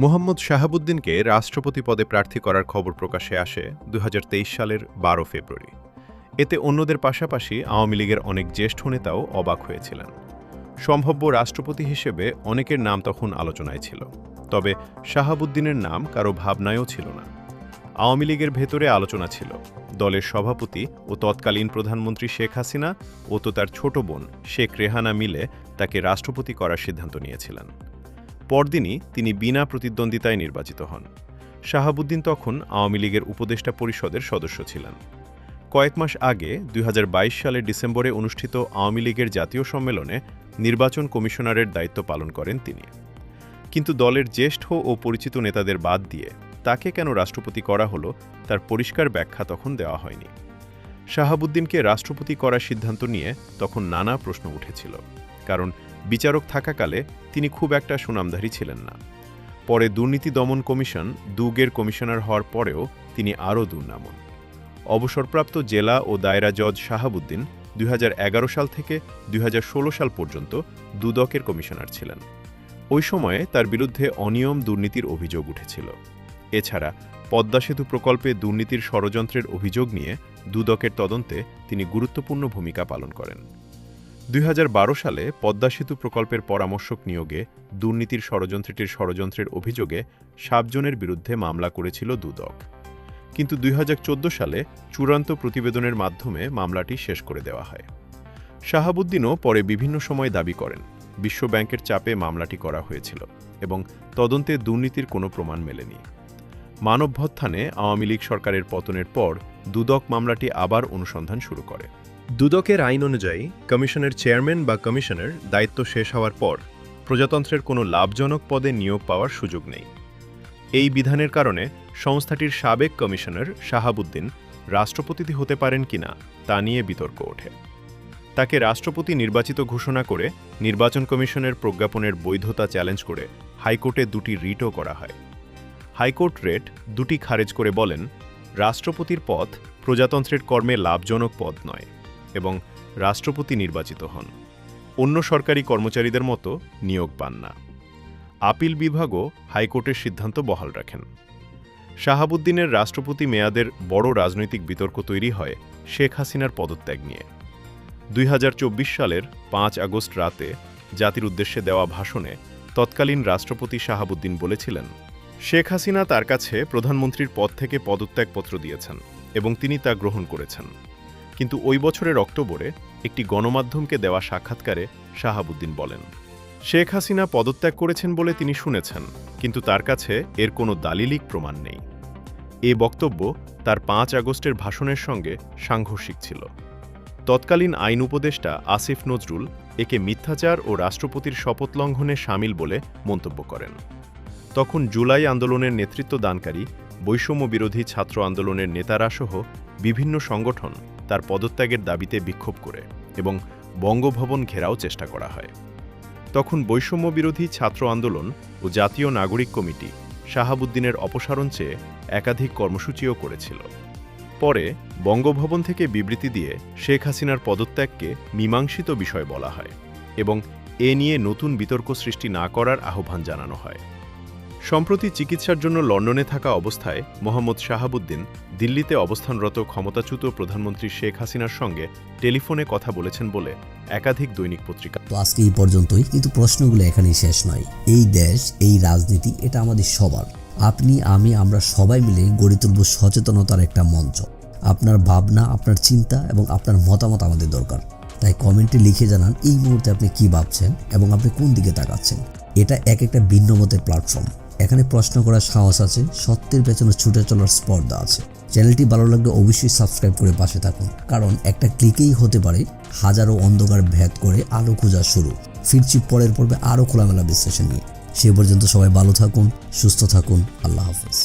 মোহাম্মদ শাহাবুদ্দিনকে রাষ্ট্রপতি পদে প্রার্থী করার খবর প্রকাশে আসে ২০২৩ সালের ১২ ফেব্রুয়ারি। এতে অন্যদের পাশাপাশি আওয়ামী লীগের অনেক জ্যেষ্ঠ নেতাও অবাক হয়েছিলেন। সম্ভাব্য রাষ্ট্রপতি হিসেবে অনেকের নাম তখন আলোচনায় ছিল, তবে শাহাবুদ্দিনের নাম কারো ভাবনায়ও ছিল না। আওয়ামী লীগের ভেতরে আলোচনা ছিল, দলের সভাপতি ও তৎকালীন প্রধানমন্ত্রী শেখ হাসিনা ও তার ছোট বোন শেখ রেহানা মিলে তাকে রাষ্ট্রপতি করার সিদ্ধান্ত নিয়েছিলেন। পরদিনই তিনি বিনা প্রতিদ্বন্দ্বিতায় নির্বাচিত হন। শাহাবুদ্দিন তখন আওয়ামী লীগের উপদেষ্টা পরিষদের সদস্য ছিলেন। কয়েক মাস আগে ২০২২ সালের ডিসেম্বরে অনুষ্ঠিত আওয়ামী লীগের জাতীয় সম্মেলনে নির্বাচন কমিশনারের দায়িত্ব পালন করেন তিনি। কিন্তু দলের জ্যেষ্ঠ ও পরিচিত নেতাদের বাদ দিয়ে তাকে কেন রাষ্ট্রপতি করা হলো তার পরিষ্কার ব্যাখ্যা তখন দেওয়া হয়নি। শাহাবুদ্দিনকে রাষ্ট্রপতি করার সিদ্ধান্ত নিয়ে তখন নানা প্রশ্ন উঠেছিল, কারণ বিচারক থাকাকালে তিনি খুব একটা সুনামধারী ছিলেন না। পরে দুর্নীতি দমন কমিশন দুগের কমিশনার হওয়ার পরেও তিনি আরও দুর্নামন। অবসরপ্রাপ্ত জেলা ও দায়রা জজ শাহাবুদ্দিন ২০১১ সাল থেকে ২০১৬ সাল পর্যন্ত দুদকের কমিশনার ছিলেন। ওই সময়ে তার বিরুদ্ধে অনিয়ম দুর্নীতির অভিযোগ উঠেছিল। এছাড়া পদ্মা সেতু প্রকল্পে দুর্নীতির ষড়যন্ত্রের অভিযোগ নিয়ে দুদকের তদন্তে তিনি গুরুত্বপূর্ণ ভূমিকা পালন করেন। ২০১২ সালে পদ্মা সেতু প্রকল্পের পরামর্শক নিয়োগে দুর্নীতির ষড়যন্ত্রের অভিযোগে ৭ জনের বিরুদ্ধে মামলা করেছিল দুদক। কিন্তু ২০১৪ সালে চূড়ান্ত প্রতিবেদনের মাধ্যমে মামলাটি শেষ করে দেওয়া হয়। শাহাবুদ্দিনও পরে বিভিন্ন সময় দাবি করেন বিশ্বব্যাংকের চাপে মামলাটি করা হয়েছিল এবং তদন্তে দুর্নীতির কোনো প্রমাণ মেলেনি। মানববন্ধনে আওয়ামী লীগ সরকারের পতনের পর দুদক মামলাটি আবার অনুসন্ধান শুরু করে। দুদকের আইন অনুযায়ী কমিশনের চেয়ারম্যান বা কমিশনার দায়িত্ব শেষ হওয়ার পর প্রজাতন্ত্রের কোনো লাভজনক পদে নিয়োগ পাওয়ার সুযোগ নেই। এই বিধানের কারণে সংস্থাটির সাবেক কমিশনার শাহাবুদ্দিন রাষ্ট্রপতি হতে পারেন কিনা তা নিয়ে বিতর্ক ওঠে। তাকে রাষ্ট্রপতি নির্বাচিত ঘোষণা করে নির্বাচন কমিশনের প্রজ্ঞাপনের বৈধতা চ্যালেঞ্জ করে হাইকোর্টে দুটি রিটও করা হয়। হাইকোর্ট রেট দুটি খারেজ করে বলেন, রাষ্ট্রপতির পদ প্রজাতন্ত্রের কর্মে লাভজনক পদ নয় এবং রাষ্ট্রপতি নির্বাচিত হন, অন্য সরকারি কর্মচারীদের মতো নিয়োগ পান না। আপিল বিভাগও হাইকোর্টের সিদ্ধান্ত বহাল রাখেন। শাহাবুদ্দিনের রাষ্ট্রপতি মেয়াদের বড় রাজনৈতিক বিতর্ক তৈরি হয় শেখ হাসিনার পদত্যাগ নিয়ে। ২০২৪ সালের ৫ আগস্ট রাতে জাতির উদ্দেশ্যে দেওয়া ভাষণে তৎকালীন রাষ্ট্রপতি শাহাবুদ্দিন বলেছিলেন, শেখ হাসিনা তার কাছে প্রধানমন্ত্রীর পদ থেকে পদত্যাগপত্র দিয়েছেন এবং তিনি তা গ্রহণ করেছেন। কিন্তু ওই বছরের অক্টোবরে একটি গণমাধ্যমকে দেওয়া সাক্ষাৎকারে শাহাবুদ্দিন বলেন, শেখ হাসিনা পদত্যাগ করেছেন বলে তিনি শুনেছেন, কিন্তু তার কাছে এর কোনো দালিলিক প্রমাণ নেই। এ বক্তব্য তার ৫ আগস্টের ভাষণের সঙ্গে সাংঘর্ষিক ছিল। তৎকালীন আইন উপদেষ্টা আসিফ নজরুল একে মিথ্যাচার ও রাষ্ট্রপতির শপথ লঙ্ঘনে শামিল বলে মন্তব্য করেন। তখন জুলাই আন্দোলনের নেতৃত্ব দানকারী বৈষম্য বিরোধী ছাত্র আন্দোলনের নেতারা সহ বিভিন্ন সংগঠন তার পদত্যাগের দাবিতে বিক্ষোভ করে এবং বঙ্গভবন ঘেরাও চেষ্টা করা হয়। তখন বৈষম্য বিরোধী ছাত্র আন্দোলন ও জাতীয় নাগরিক কমিটি শাহাবুদ্দিনের অপসারণ চেয়ে একাধিক কর্মসূচিও করেছিল। পরে বঙ্গভবন থেকে বিবৃতি দিয়ে শেখ হাসিনার পদত্যাগকে মীমাংসিত বিষয় বলা হয় এবং এ নিয়ে নতুন বিতর্ক সৃষ্টি না করার আহ্বান জানানো হয়। সম্প্রতি চিকিৎসার জন্য লন্ডনে থাকা অবস্থায় মোহাম্মদ শাহাবুদ্দিন দিল্লিতে অবস্থানরত ক্ষমতাচ্যুত প্রধানমন্ত্রী শেখ হাসিনার সঙ্গে টেলিফোনে কথা বলেছেন বলে একাধিক দৈনিক পত্রিকা। তো আজকে এই পর্যন্তই, কিন্তু প্রশ্নগুলো এখানেই শেষ নয়। এই দেশ, এই রাজনীতি, এটা আমাদের সবার। আপনি, আমি, আমরা সবাই মিলে গড়ে তুলব সচেতনতার একটা মঞ্চ। আপনার ভাবনা, আপনার চিন্তা এবং আপনার মতামত আমাদের দরকার। তাই কমেন্টে লিখে জানান এই মুহূর্তে আপনি কি ভাবছেন এবং আপনি কোন দিকে তাকাচ্ছেন। এটা একটা ভিন্ন মতের প্ল্যাটফর্ম। এখানে প্রশ্ন করার সাহস আছে, সত্যের পেছনে ছুটে চলার স্পর্ধা আছে। চ্যানেলটি ভালো লাগলে অবশ্যই সাবস্ক্রাইব করে পাশে থাকুন, কারণ একটা ক্লিকেই হতে পারে হাজারো অন্ধকার ভেদ করে আলো খোঁজা শুরু। ফিরছি পরের পর্বে আরও খোলামেলা বিশ্লেষণ নিয়ে। সে পর্যন্ত সবাই ভালো থাকুন, সুস্থ থাকুন। আল্লাহ হাফেজ।